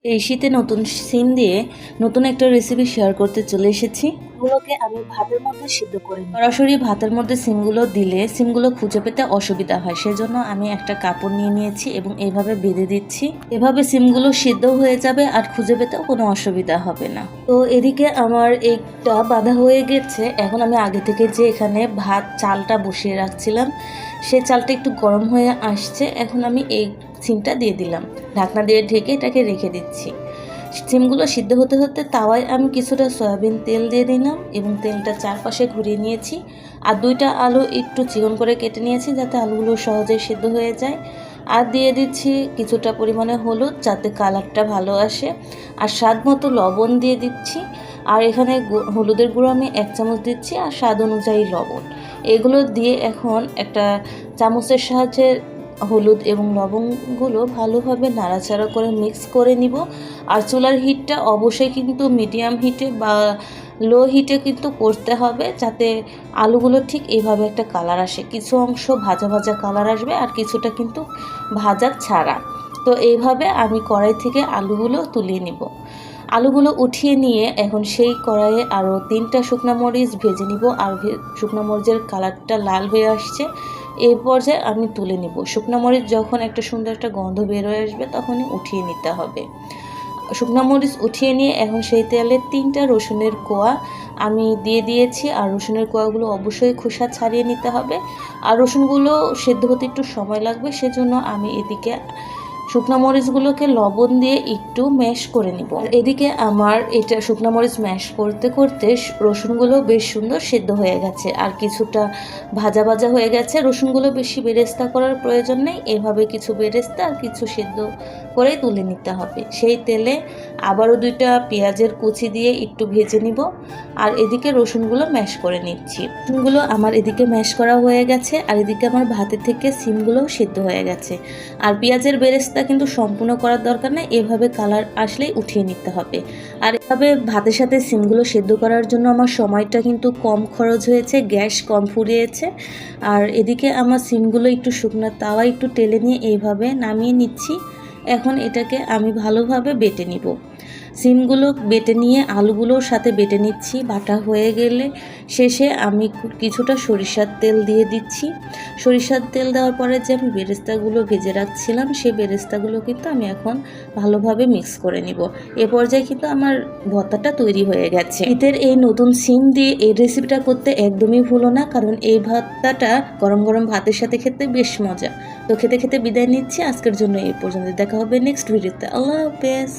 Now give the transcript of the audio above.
এই শীতে নতুন সিম দিয়ে নতুন একটা রেসিপি শেয়ার করতে চলে এসেছি। এগুলোকে আমি ভাতের মধ্যে সিদ্ধ করে নিই। সরাসরি ভাতের মধ্যে সিমগুলো দিলে সিমগুলো খুঁজে পেতে অসুবিধা হয়, সেজন্য আমি একটা কাপড় নিয়ে নিয়েছি এবং এইভাবে বেঁধে দিচ্ছি। এভাবে সিমগুলো সিদ্ধ হয়ে যাবে আর খুঁজে পেতেও কোনো অসুবিধা হবে না। তো এদিকে আমার একটা বাঁধা হয়ে গেছে। এখন আমি আগে থেকে যে এখানে চালটা বসিয়ে রাখছিলাম, সে চালটা একটু গরম হয়ে আসছে। এখন আমি এই সিমটা দিয়ে দিলাম, ঢাকনা দিয়ে ঢেকে এটাকে রেখে দিচ্ছি। সিমগুলো সিদ্ধ হতে হতে তাওয়ায় আমি কিছুটা সয়াবিন তেল দিয়ে দিলাম এবং তেলটা চারপাশে ঘুরিয়ে নিয়েছি। আর 2টা আলু একটু চিকন করে কেটে নিয়েছি যাতে আলুগুলো সহজে সিদ্ধ হয়ে যায়। আর দিয়ে দিচ্ছি কিছুটা পরিমাণে হলুদ যাতে কালারটা ভালো আসে, আর স্বাদ মতো লবণ দিয়ে দিচ্ছি। আর এখানে হলুদের গুঁড়ো আমি 1 চামচ দিচ্ছি আর স্বাদ অনুযায়ী লবণ। এগুলো দিয়ে এখন একটা চামচের সাহায্যে হলুদ এবং লবণগুলো ভালোভাবে নাড়াচাড়া করে মিক্স করে নিব। আর চুলার হিটটা অবশ্যই কিন্তু মিডিয়াম হিটে বা লো হিটে কিন্তু করতে হবে, যাতে আলুগুলো ঠিক এইভাবে একটা কালার আসে। কিছু অংশ ভাজা ভাজা কালার আসবে আর কিছুটা কিন্তু ভাজা ছাড়া। তো এইভাবে আমি কড়াই থেকে আলুগুলো তুলিয়ে নিব। আলুগুলো উঠিয়ে নিয়ে এখন সেই কড়াইয়ে আরও 3টা শুকনো মরিচ ভেজে নিব। আর শুকনো মরিচের কালারটা লাল হয়ে আসছে, এই পর্যায়ে আমি তুলে নিব। শুকনো মরিচ যখন একটা সুন্দর একটা গন্ধ বের হয়ে আসবে তখনই উঠিয়ে নিতে হবে। শুকনো মরিচ উঠিয়ে নিয়ে এখন সেই তেলে 3টা রসুনের কোয়া আমি দিয়ে দিয়েছি। আর রসুনের কোয়াগুলো অবশ্যই খোসা ছাড়িয়ে নিতে হবে। আর রসুনগুলো সেদ্ধ হতে একটু সময় লাগবে, সেজন্য আমি এদিকে শুকনো মরিচগুলোকে লবণ দিয়ে একটু ম্যাশ করে নিব। এদিকে আমার এটা শুকনো মরিচ ম্যাশ করতে করতে রসুনগুলো বেশ সুন্দর সেদ্ধ হয়ে গেছে আর কিছুটা ভাজা ভাজা হয়ে গেছে। রসুনগুলো বেশি বেরেস্তা করার প্রয়োজন নেই, এভাবে কিছু বেরেস্তা আর কিছু সেদ্ধ করে তুলে নিতে হবে। সেই তেলে আবারও 2টা পেঁয়াজের কুচি দিয়ে একটু ভেজে নিব। আর এদিকে রসুনগুলো ম্যাশ করে নিচ্ছি। রসুনগুলো আমার এদিকে ম্যাশ করা হয়ে গেছে আর এদিকে আমার ভাতের থেকে সিমগুলোও সেদ্ধ হয়ে গেছে। আর পেঁয়াজের বেরেস্তা কিন্তু সম্পূর্ণ করার দরকার নেই, এভাবে কালার আসলেই উঠিয়ে নিতে হবে। আর এভাবে ভাতের সাথে সিমগুলো সেদ্ধ করার জন্য আমার সময়টা কিন্তু কম খরচ হয়েছে, গ্যাস কম ফুরিয়েছে। আর এদিকে আমার সিমগুলো একটু শুকনো তাওয়া একটু টেলে নিয়ে এইভাবে নামিয়ে নিচ্ছি। এখন এটাকে আমি ভালোভাবে বেটে নিব। সিমগুলো বেটে নিয়ে আলুগুলোর সাথে বেটে নিচ্ছি। বাটা হয়ে গেলে শেষে আমি কিছুটা সরিষার তেল দিয়ে দিচ্ছি। সরিষার তেল দেওয়ার পরে যে আমি বেরেস্তাগুলো ভেজে রাখছিলাম, সেই বেরেস্তাগুলো কিন্তু আমি এখন ভালোভাবে মিক্স করে নিব। এ পর্যায়ে কিন্তু আমার ভর্তাটা তৈরি হয়ে গেছে। শীতের এই নতুন সিম দিয়ে এই রেসিপিটা করতে একদমই ভুলো না, কারণ এই ভর্তাটা গরম গরম ভাতের সাথে খেতে বেশ মজা। তো খেতে খেতে বিদায় নিচ্ছি, আজকের জন্য এই পর্যন্ত। দেখা হবে নেক্সট ভিডিওতে। আল্লাহ হাফেজ।